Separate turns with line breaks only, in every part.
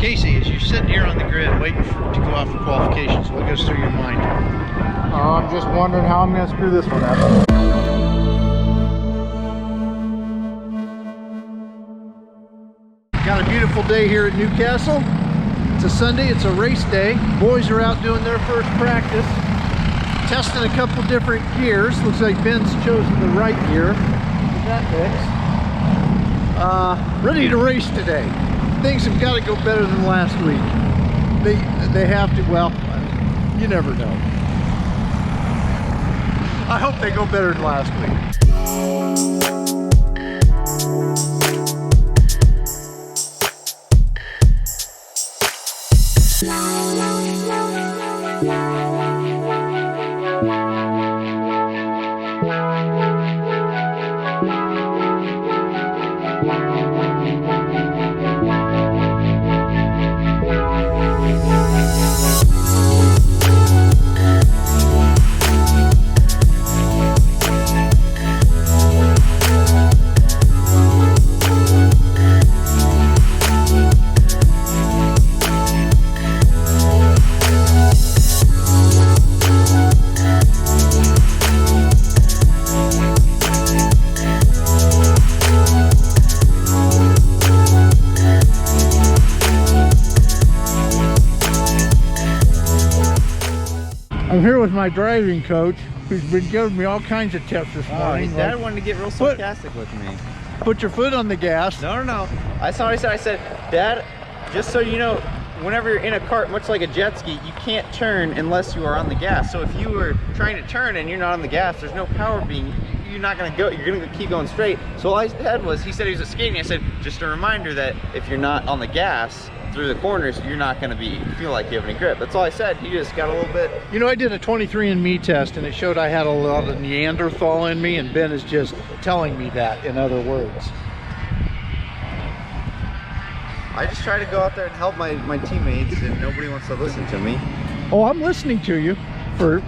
Casey, as you're sitting here on the grid waiting to go off for qualifications, what goes through your mind?
I'm just wondering how I'm going to screw this one up.
Got a beautiful day here at Newcastle. It's a Sunday, it's a race day. Boys are out doing their first practice, testing a couple different gears. Looks like Ben's chosen the right gear. Get that fixed. Ready to race today. Things have got to go better than last week. They have to. Well, you never know. I hope they go better than last week. I'm here with my driving coach, who's been giving me all kinds of tips this morning.
Dad wanted to get real sarcastic with me.
Put your foot on the gas.
No. I saw what I said, Dad, just so you know, whenever you're in a cart, much like a jet ski, you can't turn unless you are on the gas. So if you were trying to turn and you're not on the gas, there's no power being, you're not going to go, you're going to keep going straight. So all I said was, he said he was a skating. I said, just a reminder that if you're not on the gas through the corners, you're not going to feel like you have any grip. That's all I said. He just got a little bit.
You know, I did a 23andMe test and it showed I had a lot of Neanderthal in me, and Ben is just telling me that, in other words.
I just try to go out there and help my teammates, and nobody wants to listen to me.
Oh, I'm listening to you.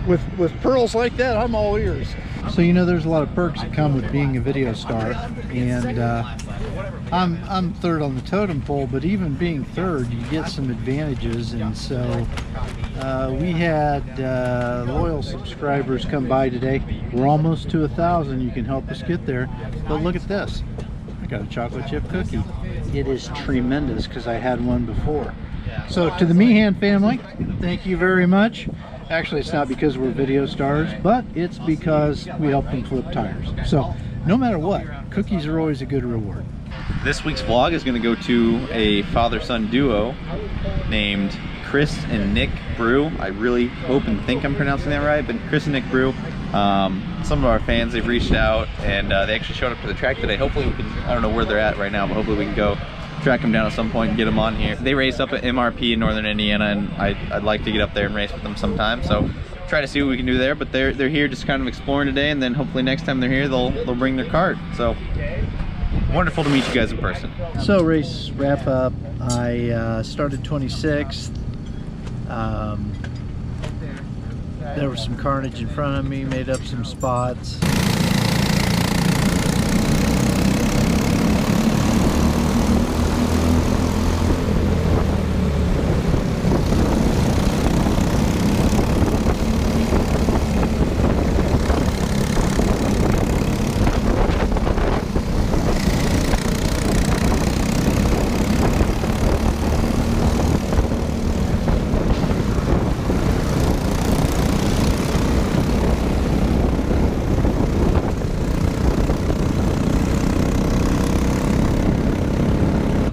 With pearls like that, I'm all ears. So you know, there's a lot of perks that come with being a video star, and I'm third on the totem pole, but even being third, you get some advantages. And so we had loyal subscribers come by today. We're almost to 1,000. You can help us get there. But look at this. I got a chocolate chip cookie. It is tremendous because I had one before. So to the Meehan family, thank you very much. Actually, it's not because we're video stars, but it's because we help them flip tires. So no matter what, cookies are always a good reward.
This week's vlog is going to go to a father-son duo named Chris and Nick Brew. I really hope and think I'm pronouncing that right, but Chris and Nick Brew. Some of our fans, they've reached out, and they actually showed up to the track today. Hopefully we can, I don't know where they're at right now, but hopefully we can go track them down at some point and get them on here. They race up at MRP in Northern Indiana, and I'd like to get up there and race with them sometime. So try to see what we can do there. But they're here just kind of exploring today, and then hopefully next time they're here, they'll bring their cart. So wonderful to meet you guys in person.
So race wrap up. I started 26th. There was some carnage in front of me, made up some spots.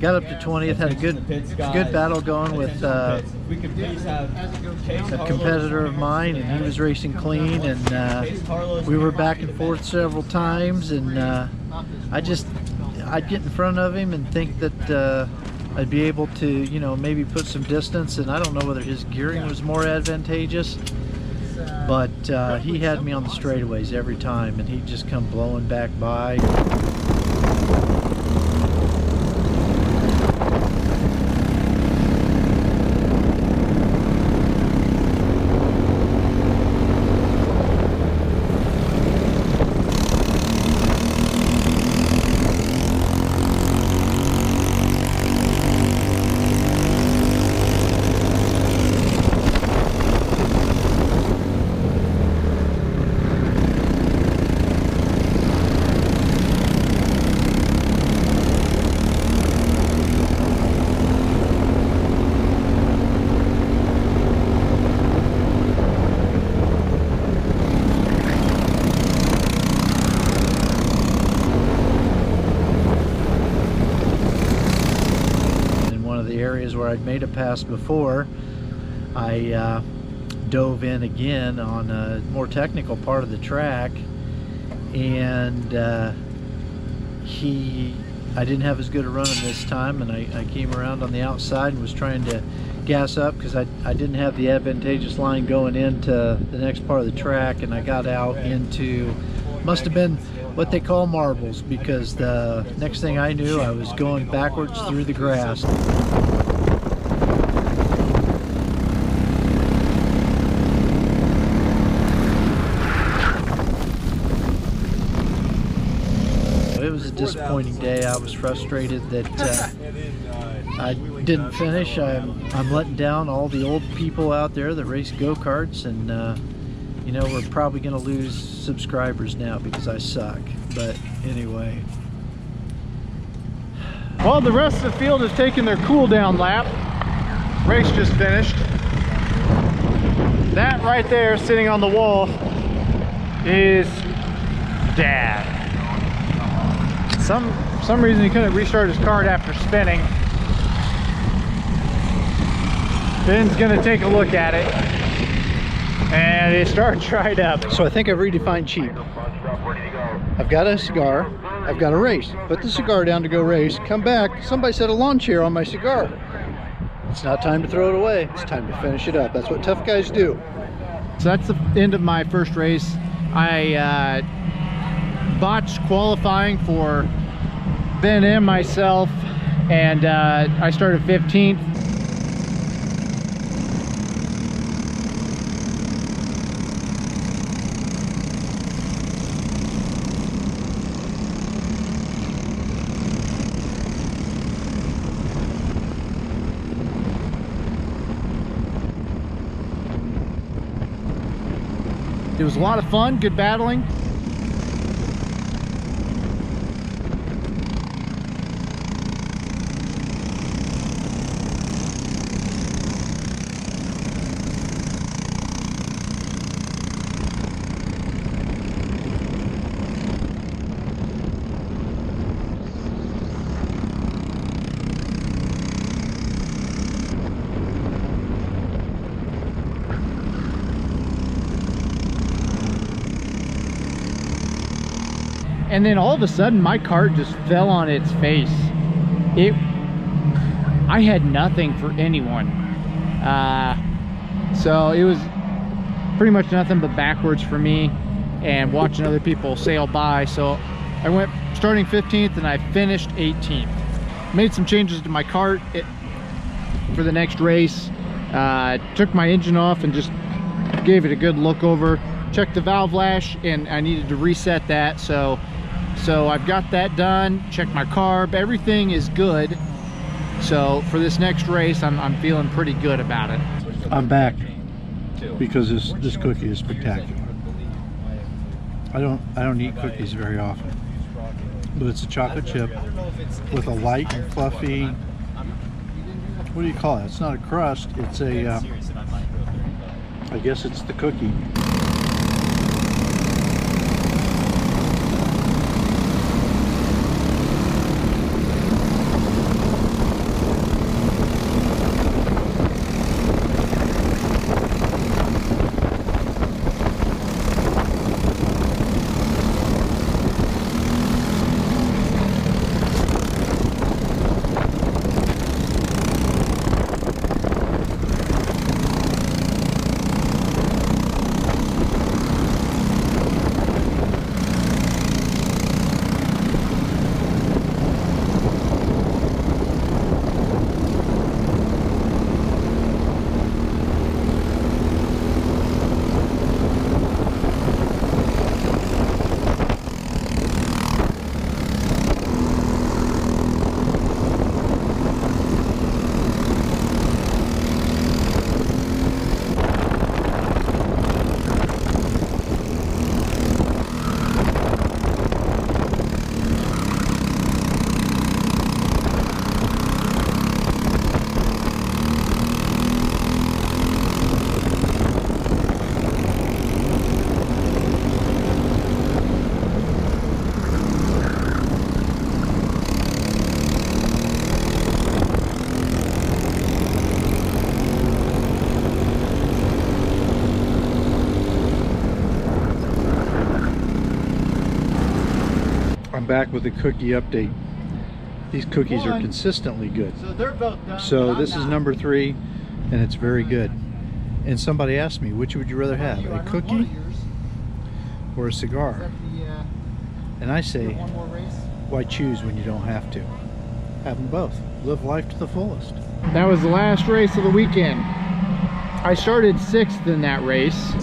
Got up to 20th, had a good battle going with a competitor of mine, and he was racing clean, and we were back and forth several times, and I'd get in front of him and think that I'd be able to, you know, maybe put some distance, and I don't know whether his gearing was more advantageous, but he had me on the straightaways every time, and he'd just come blowing back by. areas where I'd made a pass before, I dove in again on a more technical part of the track, and I didn't have as good a run on this time, and I came around on the outside and was trying to gas up because I didn't have the advantageous line going into the next part of the track, and I got out into, must have been what they call marbles, because the next thing I knew I was going backwards through the grass. It was a disappointing day. I was frustrated that I didn't finish. I'm letting down all the old people out there that race go-karts, and you know, we're probably going to lose subscribers now because I suck. But anyway.
Well, the rest of the field has taken their cool down lap. Race just finished. That right there sitting on the wall is Dad. Some reason he couldn't restart his kart after spinning. Ben's gonna take a look at it, and it starts right up.
So I think I've redefined cheap. I've got a cigar, I've got a race. Put the cigar down to go race, come back, somebody set a lawn chair on my cigar. It's not time to throw it away, it's time to finish it up. That's what tough guys do.
So that's the end of my first race. I botched qualifying for Ben and myself, and I started 15th. It was a lot of fun, good battling. And then all of a sudden my kart just fell on its face. I had nothing for anyone. So it was pretty much nothing but backwards for me and watching other people sail by. So I went starting 15th and I finished 18th. Made some changes to my kart for the next race. Took my engine off and just gave it a good look over. Checked the valve lash, and I needed to reset that. So I've got that done. Checked my carb, everything is good. So for this next race, I'm feeling pretty good about it.
I'm back because this cookie is spectacular. I don't eat cookies very often, but it's a chocolate chip with a light and fluffy, what do you call it? It's not a crust, it's a I guess it's the cookie. back with a cookie update. These cookies are consistently good.
So they're both done.
So this is number 3, and it's very good. And somebody asked me, which would you rather have, a cookie or a cigar? And I say, why choose when you don't have to? Have them both. Live life to the fullest.
That was the last race of the weekend. I started 6th in that race.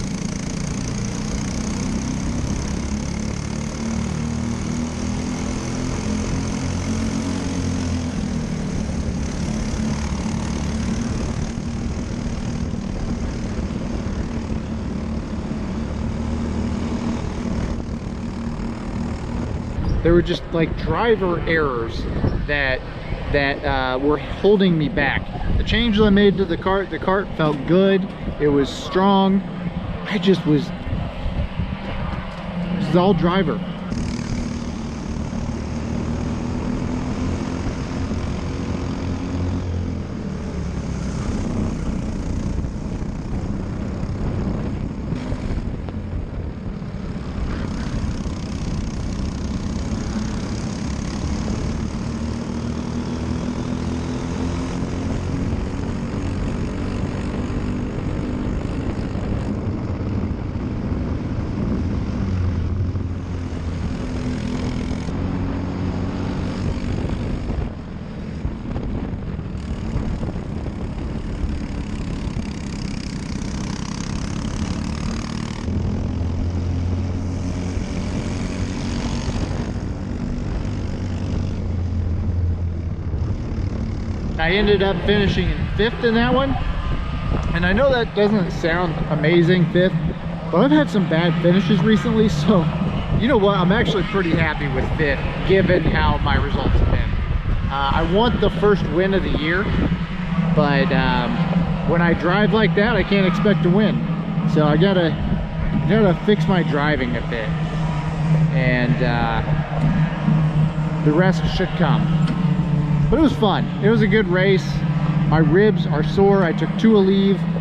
There were just like driver errors that were holding me back. The change that I made to the cart felt good. It was strong. This is all driver. I ended up finishing in 5th in that one, and I know that doesn't sound amazing, 5th, but I've had some bad finishes recently, so you know what, I'm actually pretty happy with 5th given how my results have been. I want the first win of the year, but when I drive like that, I can't expect to win, so I gotta fix my driving a bit, and the rest should come. But it was fun. It was a good race. My ribs are sore. I took 2 Aleve.